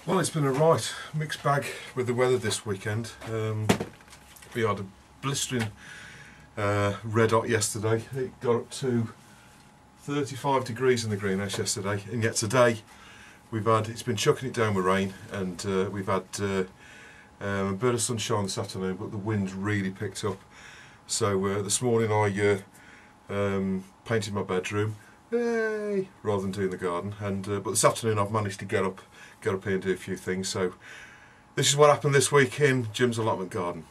Well, it's been a right mixed bag with the weather this weekend. We had a blistering red hot yesterday. It got up to 35 degrees in the greenhouse yesterday, and yet today it's been chucking it down with rain, and we've had a bit of sunshine this afternoon, but the wind's really picked up. So this morning I painted my bedroom, yay, rather than doing the garden, and but this afternoon I've managed to get up here and do a few things. So this is what happened this week in Jim's allotment garden.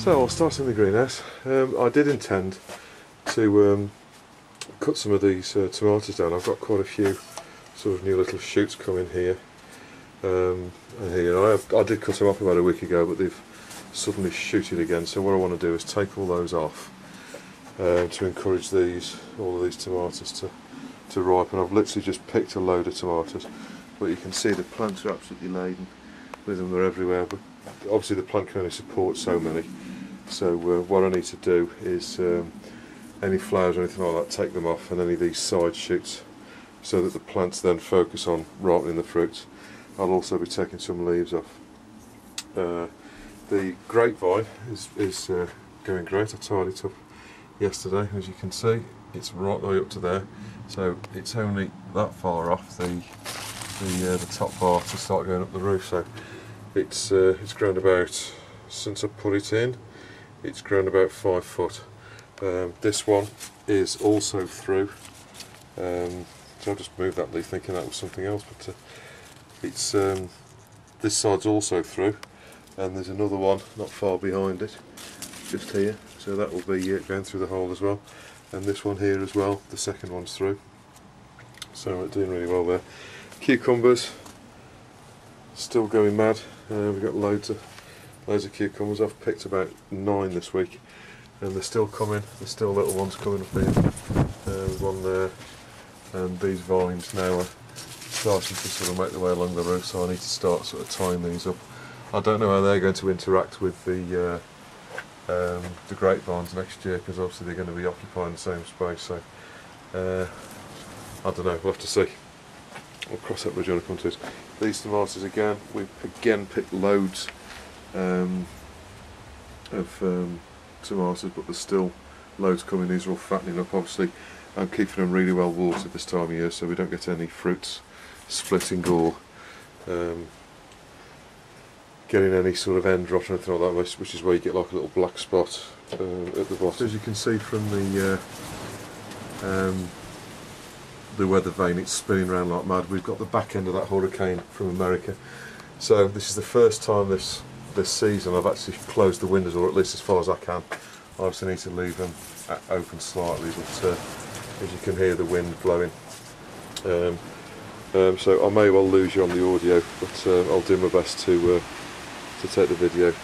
So I'll start in the greenhouse. I did intend to cut some of these tomatoes down. I've got quite a few sort of new little shoots coming here and here. I did cut them up about a week ago, but they've suddenly shooted again. So what I want to do is take all those off to encourage all of these tomatoes to ripen. I've literally just picked a load of tomatoes, but you can see the plants are absolutely laden with them. They're everywhere, but obviously the plant can only support so many. So what I need to do is any flowers or anything like that, take them off, and any of these side shoots, so that the plants then focus on ripening the fruits. I'll also be taking some leaves off. The grapevine is going great. I tied it up yesterday. As you can see, it's right the way up to there, so it's only that far off the top bar to start going up the roof. So it's grown about, since I put it in, it's grown about 5 foot. This one is also through. So I just moved that leaf thinking that was something else, but it's this side's also through, and there's another one not far behind it, just here. So that will be going through the hole as well, and this one here as well. The second one's through. So we're doing really well there. Cucumbers still going mad. We've got loads of cucumbers. I've picked about 9 this week, and they're still coming. There's still little ones coming up here. There's one there, and these vines now are starting to sort of make their way along the roof, so I need to start sort of tying these up. I don't know how they're going to interact with the grapevines next year, because obviously they're going to be occupying the same space. So I don't know, we'll have to see. We'll cross that bridge when I come to it. These tomatoes again, we've again picked loads of tomatoes, but there's still loads coming. These are all fattening up. Obviously I'm keeping them really well watered this time of year, so we don't get any fruits splitting or getting any sort of end rot or anything like that, which is where you get like a little black spot at the bottom. As you can see from the weather vane, it's spinning around like mad. We've got the back end of that hurricane from America, so this is the first time this season I've actually closed the windows, or at least as far as I can. I obviously need to leave them open slightly, but as you can hear the wind blowing, so I may well lose you on the audio, but I'll do my best to take the video.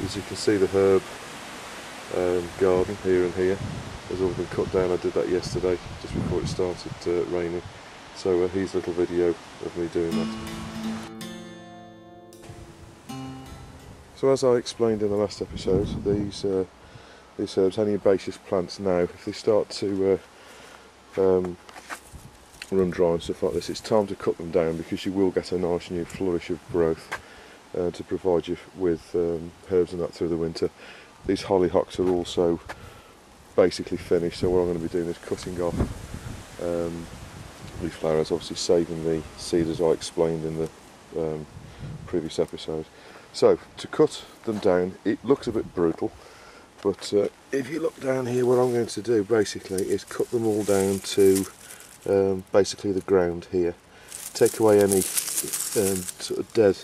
As you can see, the herb garden here and here has all been cut down. I did that yesterday just before it started raining, so here's a little video of me doing that. So as I explained in the last episode, these herbs, any herbaceous plants now, if they start to run dry and stuff like this, it's time to cut them down, because you will get a nice new flourish of growth to provide you with herbs and that through the winter. These hollyhocks are also basically finished, so what I'm going to be doing is cutting off these flowers, obviously saving the seeds as I explained in the previous episode. So to cut them down, it looks a bit brutal, but if you look down here, what I'm going to do basically is cut them all down to basically the ground here, take away any sort of dead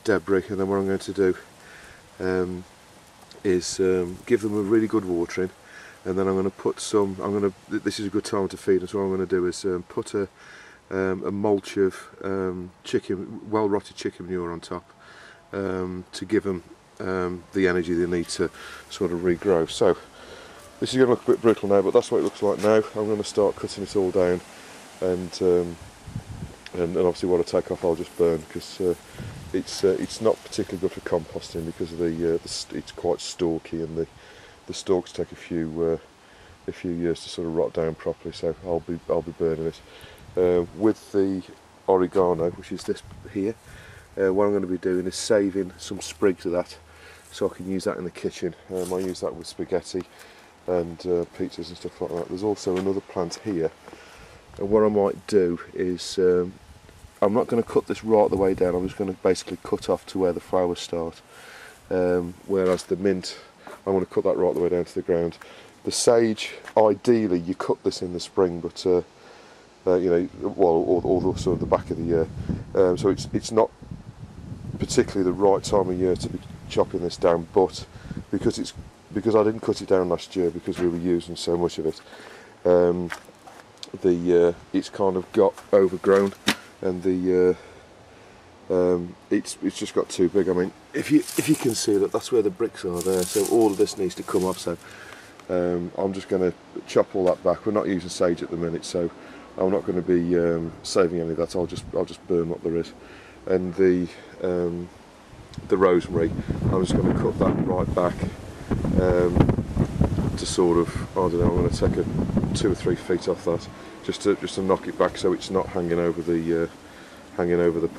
debris, and then what I'm going to do is give them a really good watering, and then I'm going to put some. This is a good time to feed them. So what I'm going to do is put a mulch of well rotted chicken manure on top to give them the energy they need to sort of regrow. So this is going to look a bit brittle now, but that's what it looks like now. I'm going to start cutting it all down, and obviously what I take off I'll just burn, because it's not particularly good for composting, because of it's quite stalky, and the stalks take a few years to sort of rot down properly. So I'll be burning it with the oregano, which is this here. What I'm going to be doing is saving some sprigs of that, so I can use that in the kitchen. I use that with spaghetti and pizzas and stuff like that. There's also another plant here, and what I might do is I'm not going to cut this right the way down. I'm just going to basically cut off to where the flowers start, whereas the mint, I want to cut that right the way down to the ground. The sage, ideally you cut this in the spring, but you know, well, or the sort of the back of the year, so it's not particularly the right time of year to be chopping this down. But because I didn't cut it down last year because we were using so much of it, it's kind of got overgrown, and it's just got too big. I mean, if you can see that's where the bricks are there, so all of this needs to come off. So I'm just going to chop all that back. We're not using sage at the minute, so I'm not going to be saving any of that. I'll just burn what there is. And the rosemary, I'm just going to cut that right back to sort of, I don't know, I'm going to take 2 or 3 feet off that, just to knock it back so it's not hanging over the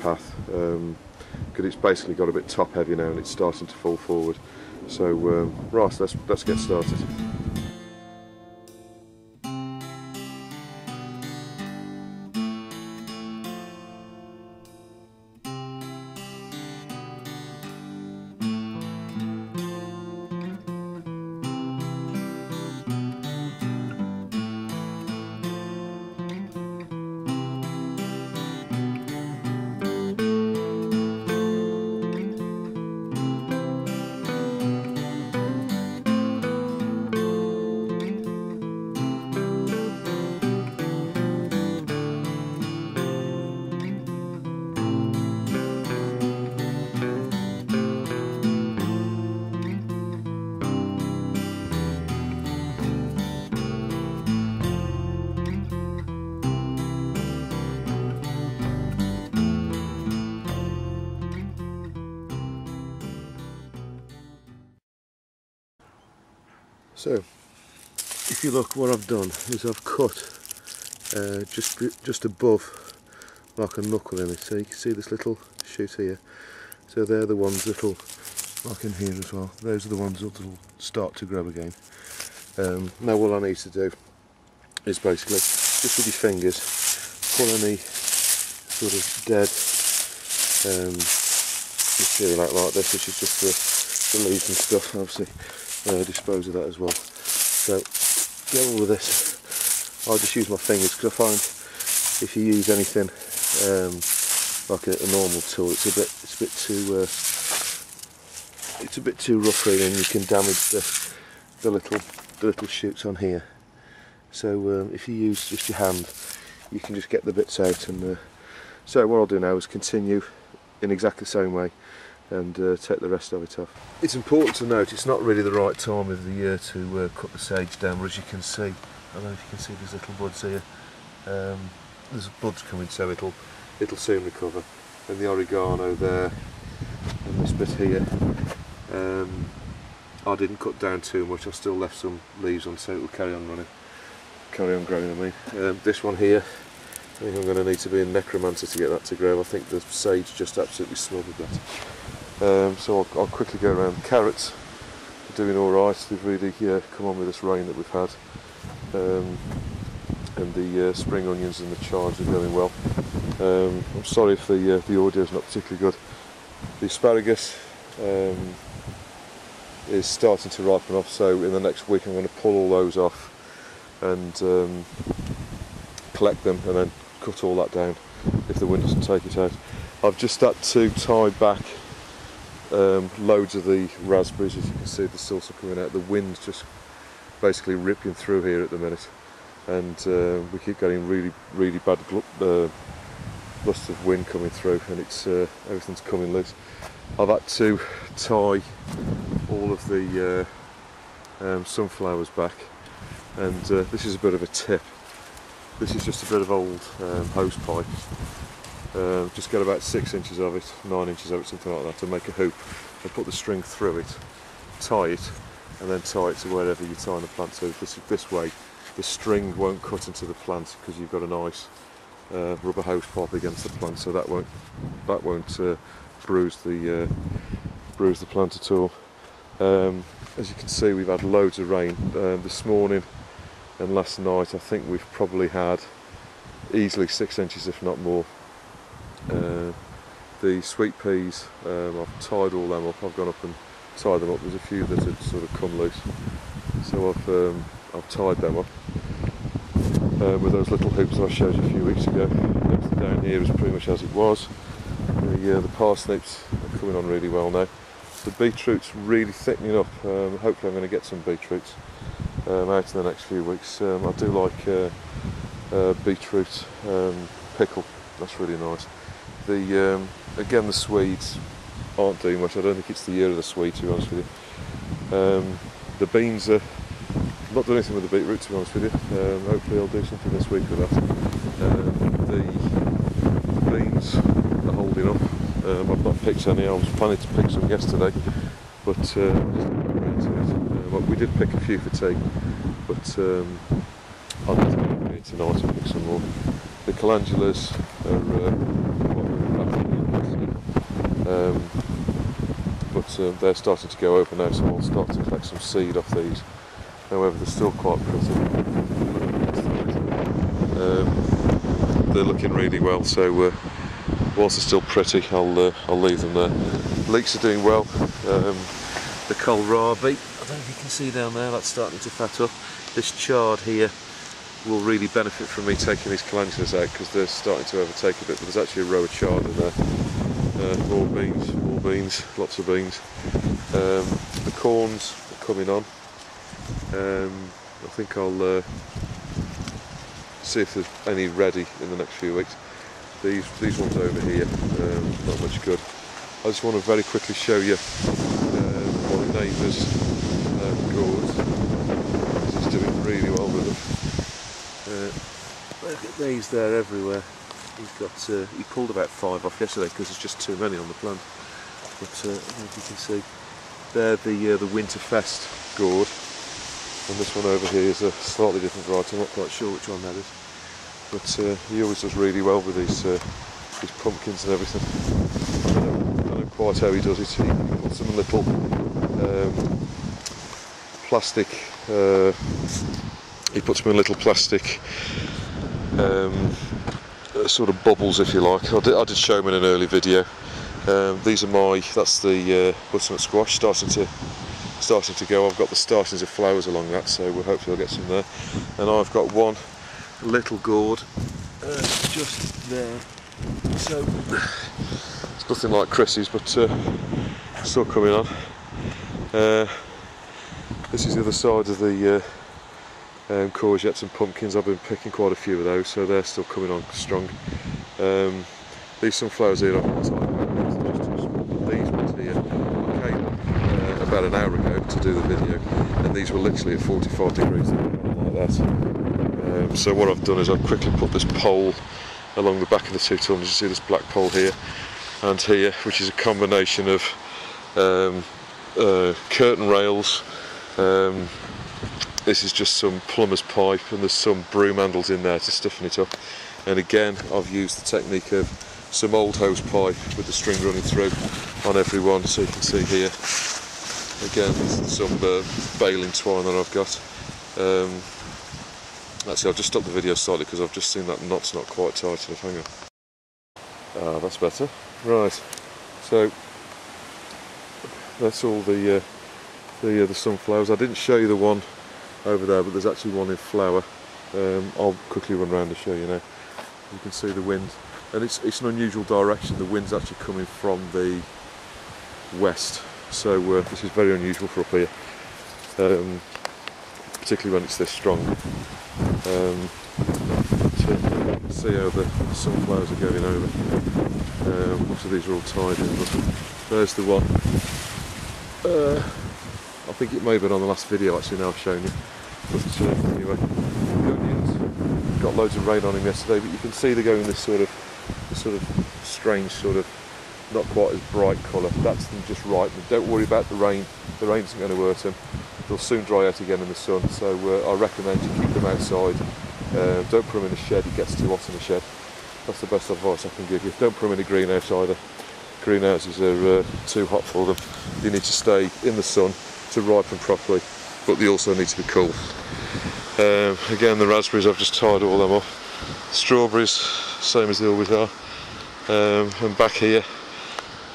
path, because it's basically got a bit top heavy now and it's starting to fall forward. So right, let's get started. So, if you look, what I've done is I've cut just above, like a knuckle in it. So you can see this little shoot here. So they're the ones that'll, like in here as well, those are the ones that'll start to grow again. Now all I need to do is basically, just with your fingers, pull any sort of dead material out like this, which is just the leaves and stuff. Obviously dispose of that as well. So get all of this. I'll just use my fingers, because I find if you use anything like a normal tool, it's a bit too rough really, and you can damage the little shoots on here. So if you use just your hand, you can just get the bits out. And so what I'll do now is continue in exactly the same way and take the rest of it off. It's important to note it's not really the right time of the year to cut the sage down, but as you can see, I don't know if you can see these little buds here, there's buds coming, so it'll soon recover. And the oregano there, and this bit here, I didn't cut down too much, I still left some leaves on, so it will carry on growing. I mean, this one here, I think I'm going to need to be a necromancer to get that to grow. I think the sage just absolutely smothered that. So I'll quickly go around. The carrots are doing alright, they've really come on with this rain that we've had. And the spring onions and the chives are going well. I'm sorry if the audio is not particularly good. The asparagus is starting to ripen off, so in the next week I'm going to pull all those off and collect them and then cut all that down. if the wind doesn't take it out. I've just had to tie back loads of the raspberries. As you can see, the silks are coming out. The wind's just basically ripping through here at the minute, and we keep getting really bad gusts of wind coming through, and it's everything's coming loose. I've had to tie all of the sunflowers back, and this is a bit of a tip. This is just a bit of old hose pipe. Just get about 6 inches of it, 9 inches of it, something like that, to make a hoop, and put the string through it, tie it, and then tie it to wherever you're tying the plant. So this way the string won't cut into the plant, because you've got a nice rubber hose pipe against the plant, so that won't bruise the plant at all. As you can see, we've had loads of rain this morning and last night. I think we've probably had easily 6 inches, if not more. The sweet peas, I've tied all them up. I've gone up and tied them up. There's a few that had sort of come loose, so I've tied them up with those little hoops that I showed you a few weeks ago. Everything down here is pretty much as it was. The parsnips are coming on really well now. The beetroot's really thickening up. Hopefully I'm going to get some beetroots out in the next few weeks. I do like beetroot pickle. That's really nice. Again, the Swedes aren't doing much. I don't think it's the year of the Swede, to be honest with you. The beans are not doing anything with the beetroot, to be honest with you. Hopefully I'll do something this week with that. The beans are holding up. I've not picked any. I was planning to pick some yesterday, but I just didn't go around to it. Well, we did pick a few for tea, but I'll have to go over here tonight and pick some more. The calendulas are but they're starting to go over now, so I'll start to collect some seed off these. However, they're still quite pretty. They're looking really well, so whilst they're still pretty, I'll leave them there. Leeks are doing well. The kohlrabi, I don't know if you can see down there, that's starting to fat up. This chard here will really benefit from me taking these calendulas out, because they're starting to overtake a bit, but there's actually a row of chard in there. More beans, lots of beans. The corns are coming on. I think I'll see if there's any ready in the next few weeks. These ones over here, not much good. I just want to very quickly show you my neighbour's gourds. He's doing really well with them. Look at these, they're everywhere. He pulled about 5 off yesterday because there's just too many on the plant. But I don't know if you can see, they're the Winterfest gourd, and this one over here is a slightly different variety. I'm not quite sure which one that is, but he always does really well with these pumpkins and everything. I don't know quite how he does it. He puts them in little plastic. He puts them in little plastic. Sort of bubbles, if you like. I did show them in an early video. These are that's the butternut squash starting to go. I've got the startings of flowers along that, so hopefully I'll get some there. And I've got one little gourd just there. So it's nothing like Chrissy's, but still coming on. This is the other side of the courgettes and pumpkins. I've been picking quite a few of those, so they're still coming on strong. These sunflowers here, I've got these ones here. I came about an hour ago to do the video, and these were literally at 45 degrees like that. So what I've done is I've quickly put this pole along the back of the 2 tons. You see this black pole here and here, which is a combination of curtain rails. This is just some plumber's pipe, and there's some broom handles in there to stiffen it up. And again, I've used the technique of some old hose pipe with the string running through on every one, so you can see here. Again, some baling twine that I've got. Actually, I've just stopped the video slightly because I've just seen that knot's not quite tight enough. Hang on. That's better. Right. So that's all the sunflowers. I didn't show you the one over there, but there's actually one in flower. I'll quickly run around to show you now. You can see the wind and it's an unusual direction. The wind's actually coming from the west, so this is very unusual for up here, particularly when it's this strong. See how the sunflowers are going over. Most of these are all tied in, but there's the one. I think it may have been on the last video actually, now I've shown you. But anyway, the onions got loads of rain on them yesterday, but you can see they're going this sort of strange sort of not quite as bright colour. That's them just ripening. Don't worry about the rain. The rain isn't going to hurt them. They'll soon dry out again in the sun. So I recommend you keep them outside. Don't put them in a shed. It gets too hot in a shed. That's the best advice I can give you. Don't put them in a greenhouse either. Greenhouses are too hot for them. You need to stay in the sun to ripen properly, but they also need to be cool. Again, the raspberries, I've just tied all them up. Strawberries, same as they always are. And back here,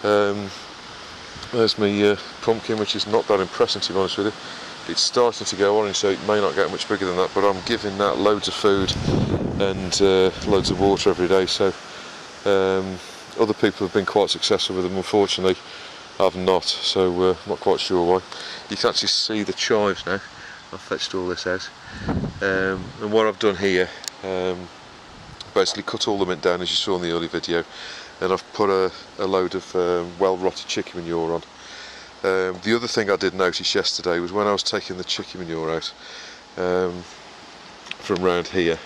there's my pumpkin, which is not that impressive to be honest with you. It's starting to go orange, so it may not get much bigger than that, but I'm giving that loads of food and loads of water every day, so other people have been quite successful with them. Unfortunately, I've not, so I'm not quite sure why. You can actually see the chives now. I've fetched all this out, and what I've done here, basically cut all the mint down as you saw in the early video, and I've put a load of well-rotted chicken manure on. The other thing I did notice yesterday was when I was taking the chicken manure out from round here,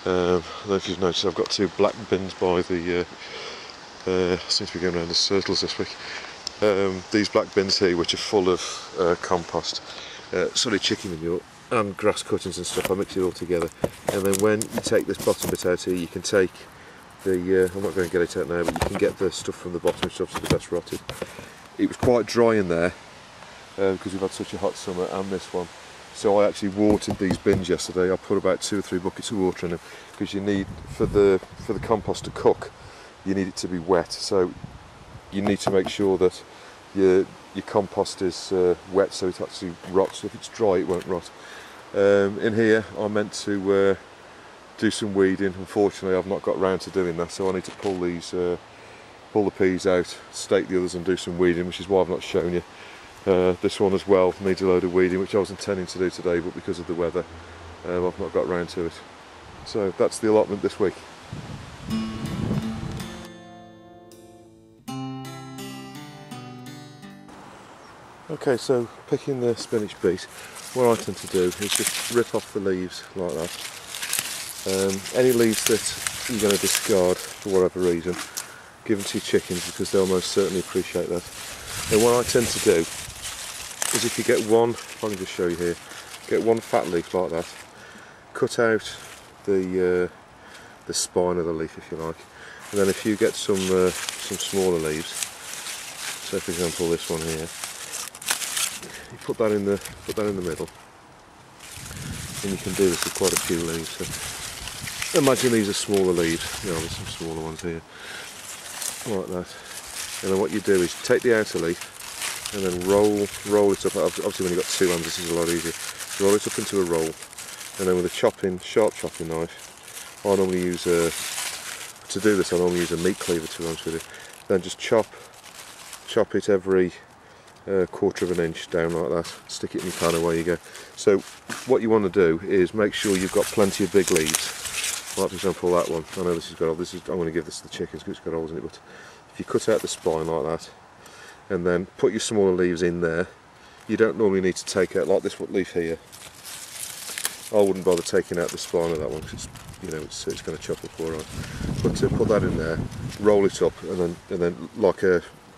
I don't know if you've noticed, I've got 2 black bins by the I seem to be going around the circles this week. These black bins here, which are full of compost, solid chicken manure and grass cuttings and stuff. I mix it all together, and then when you take this bottom bit out here, you can take the I'm not going to get it out now, but you can get the stuff from the bottom, which is obviously the best rotted. It was quite dry in there because we've had such a hot summer, and this one, so I actually watered these bins yesterday. I put about 2 or 3 buckets of water in them, because you need, for the compost to cook, you need it to be wet, so you need to make sure that your compost is wet so it actually rots. If it's dry, it won't rot. In here I meant to do some weeding. Unfortunately, I've not got round to doing that, so I need to pull the peas out, stake the others and do some weeding, which is why I've not shown you. This one as well needs a load of weeding, which I was intending to do today, but because of the weather I've not got round to it. So that's the allotment this week. Okay, so picking the spinach beet, what I tend to do is just rip off the leaves like that. Any leaves that you're going to discard for whatever reason, give them to your chickens, because they'll most certainly appreciate that. And what I tend to do is, if you get one, if I can just show you here, get one fat leaf like that, cut out the spine of the leaf if you like, and then if you get some smaller leaves, so for example this one here, you put that in the middle, and you can do this with quite a few leaves. So imagine these are smaller leaves, you know, there's some smaller ones here, like that. And then what you do is take the outer leaf and then roll it up. Obviously when you've got 2 hands this is a lot easier. Roll it up into a roll, and then with a sharp chopping knife, I normally use to do this I normally use a meat cleaver, to be honest with you. Then just chop it every 1/4 of an inch down like that, stick it in your pan, away you go. So what you want to do is make sure you've got plenty of big leaves, like for example that one. I know this has got holes, I'm going to give this to the chickens because it's got holes in it, but if you cut out the spine like that and then put your smaller leaves in there, you don't normally need to take out, like this leaf here, I wouldn't bother taking out the spine of that one because it's going to chop up alright. But put that in there, roll it up, and then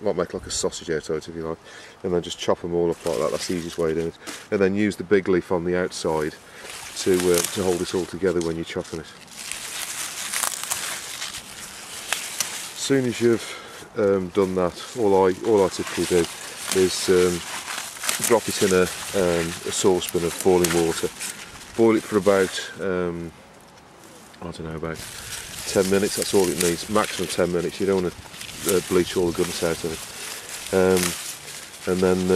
make like a sausage out of it if you like, and then just chop them all up like that. That's the easiest way of doing it. And then use the big leaf on the outside to hold it all together when you're chopping it. As soon as you've done that, all I typically do is drop it in a saucepan of boiling water. Boil it for about I don't know, about 10 minutes. That's all it needs, maximum 10 minutes. You don't want to bleach all the goodness out of it. And then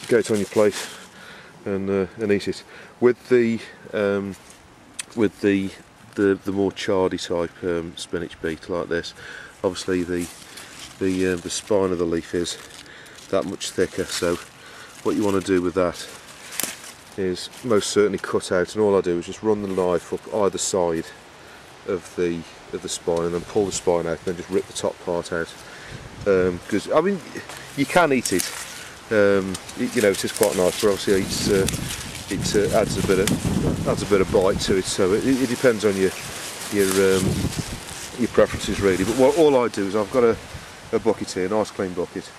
get it on your plate and eat it. With the the more chardy type spinach beet like this, obviously the spine of the leaf is that much thicker, so what you want to do with that is most certainly cut out, and all I do is just run the knife up either side of the spine and then pull the spine out and then just rip the top part out, because I mean you can eat it, you know, it is quite nice, but obviously it adds a bit of bite to it, so it depends on your preferences really. But all I do is I've got a bucket here, a nice clean bucket,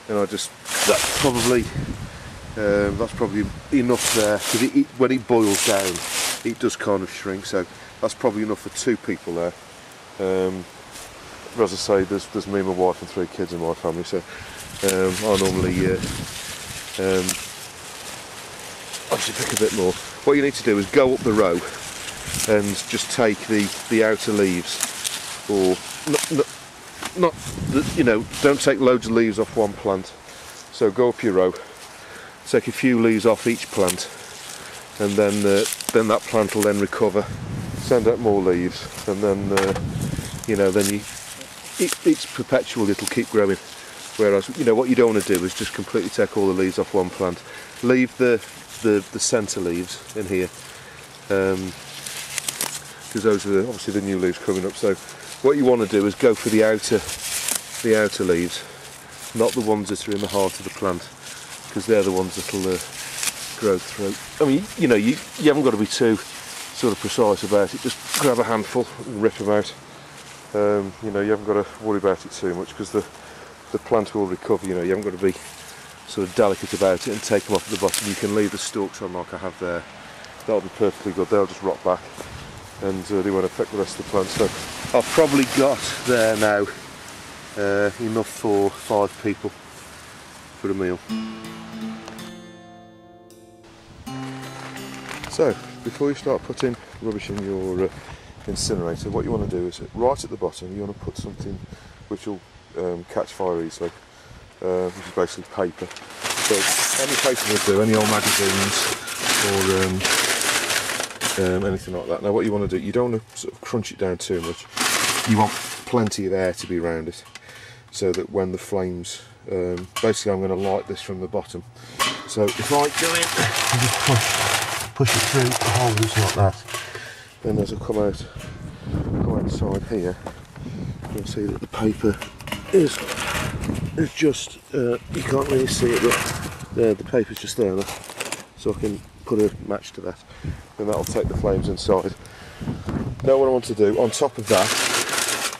and I just that's probably enough there, because when it boils down it does kind of shrink, so that's probably enough for 2 people there. As I say, there's me, my wife and 3 kids in my family, so I normally obviously pick a bit more. What you need to do is go up the row and just take the outer leaves, or not you know, don't take loads of leaves off one plant. So go up your row, take a few leaves off each plant, and then that plant will then recover, send out more leaves, and then you know, then it's perpetual, it'll keep growing. Whereas, you know, what you don't want to do is just completely take all the leaves off one plant. Leave the centre leaves in here, because those are obviously the new leaves coming up. So what you want to do is go for the outer leaves, not the ones that are in the heart of the plant, because they're the ones that'll grow through. I mean, you know, you haven't got to be too sort of precise about it. Just grab a handful and rip them out. You know, you haven't got to worry about it too much, because the plant will recover. You know, you haven't got to be sort of delicate about it and take them off at the bottom. You can leave the stalks on like I have there. That'll be perfectly good. They'll just rot back and they won't affect the rest of the plant. So I've probably got there now enough for 5 people for a meal. So before you start putting rubbish in your incinerator, what you want to do is right at the bottom you want to put something which will catch fire easily, which is basically paper. So any paper will do, any old magazines or anything like that. Now what you want to do, you don't want to sort of crunch it down too much. You want plenty of air to be around it, so that when the flames, basically I'm going to light this from the bottom. So if I go in and just push it through the holes like that, then as I come outside here, you'll see that the paper is just, you can't really see it, but there, the paper's just there now. So I can put a match to that, and that'll take the flames inside. Now what I want to do, on top of that,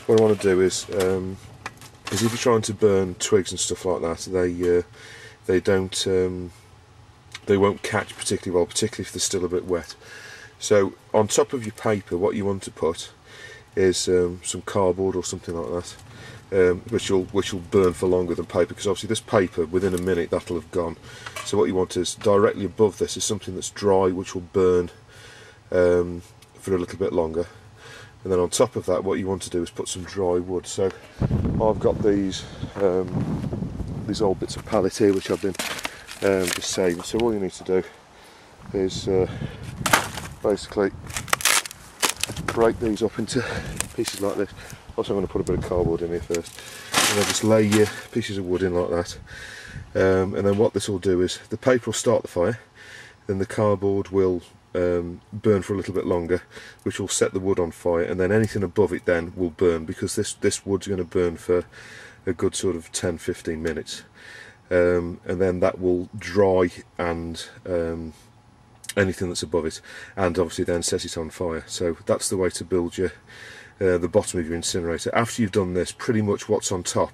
what I want to do is if you're trying to burn twigs and stuff like that, they won't catch particularly well, particularly if they're still a bit wet. So on top of your paper, what you want to put is some cardboard or something like that, which will burn for longer than paper, because obviously this paper, within a minute that'll have gone. So what you want is directly above this is something that's dry, which will burn for a little bit longer. And then on top of that, what you want to do is put some dry wood. So I've got these old bits of pallet here, which I've been just saving. So all you need to do is basically break these up into pieces like this. Also I'm going to put a bit of cardboard in here first, and then just lay your pieces of wood in like that, and then what this will do is the paper will start the fire, then the cardboard will burn for a little bit longer, which will set the wood on fire, and then anything above it then will burn, because this wood's going to burn for a good sort of 10-15 minutes, and then that will dry and anything that's above it, and obviously then set it on fire. So that's the way to build your the bottom of your incinerator. After you've done this, pretty much what's on top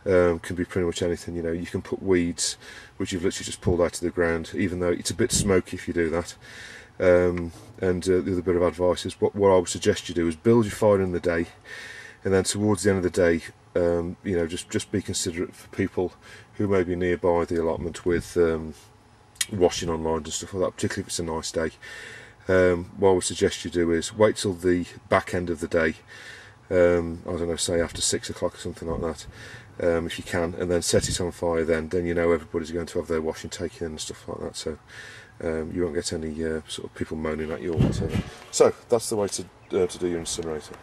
can be pretty much anything. You know, you can put weeds which you've literally just pulled out of the ground, even though it's a bit smoky if you do that. And the other bit of advice is what I would suggest you do is build your fire in the day, and then towards the end of the day, you know, just be considerate for people who may be nearby the allotment with washing on lines and stuff like that, particularly if it's a nice day. What I would suggest you do is wait till the back end of the day, I don't know, say after 6 o'clock or something like that, if you can, and then set it on fire. Then you know everybody's going to have their washing taken and stuff like that. So you won't get any sort of people moaning at you or whatever. So that's the way to do your incinerator.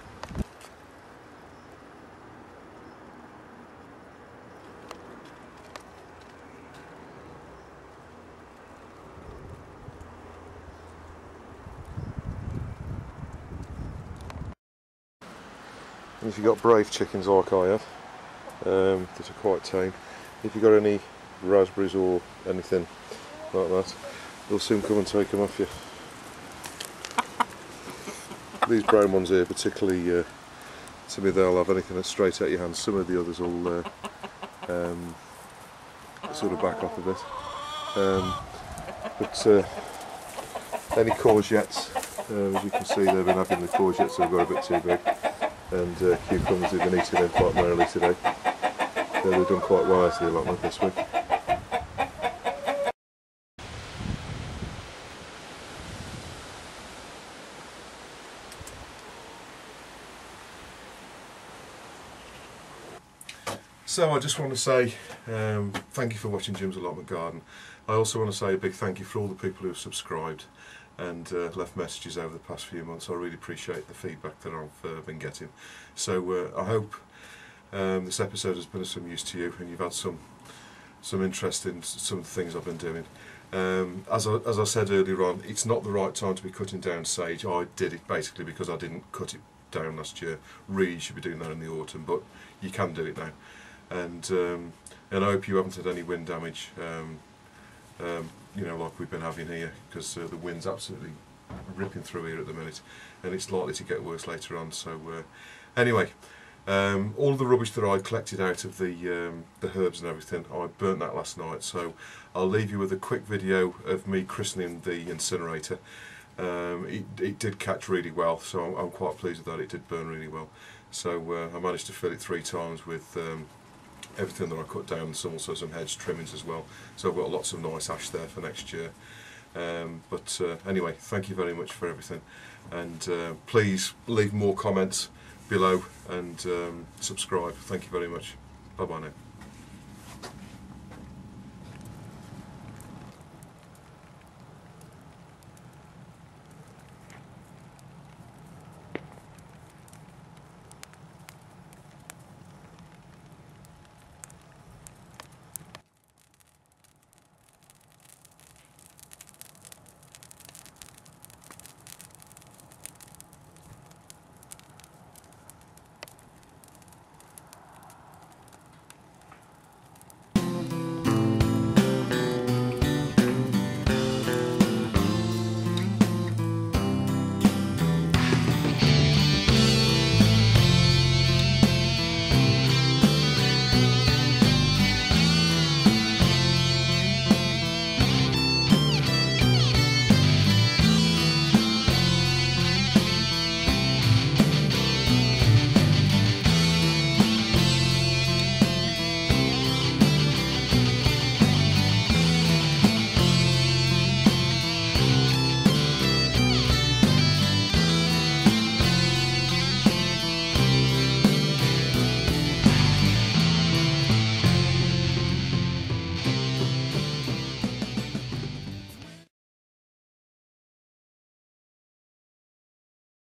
And if you've got brave chickens like I have, that are quite tame, if you've got any raspberries or anything like that, they'll soon come and take them off you. These brown ones here particularly, to me they'll have anything that's straight out your hands. Some of the others will sort of back off a bit. But any courgettes, as you can see, they've been having the courgettes that have got a bit too big. And cucumbers, we've been eating them quite merrily today. They've done quite well out of the allotment this week. So I just want to say thank you for watching Jim's Allotment Garden. I also want to say a big thank you for all the people who have subscribed and left messages over the past few months. I really appreciate the feedback that I've been getting. So I hope this episode has been of some use to you and you've had some interest in some of the things I've been doing. As I said earlier on, it's not the right time to be cutting down sage. I did it basically because I didn't cut it down last year. Really should be doing that in the autumn, but you can do it now. And I hope you haven't had any wind damage, you know, like we've been having here, because the wind's absolutely ripping through here at the minute, and it's likely to get worse later on. So anyway, all of the rubbish that I collected out of the herbs and everything, I burnt that last night. So I'll leave you with a quick video of me christening the incinerator. It did catch really well, so I'm quite pleased with that. It did burn really well. So I managed to fill it 3 times with everything that I cut down, and also some hedge trimmings as well. So I've got lots of nice ash there for next year. But anyway, thank you very much for everything, and please leave more comments below and subscribe. Thank you very much. Bye bye now.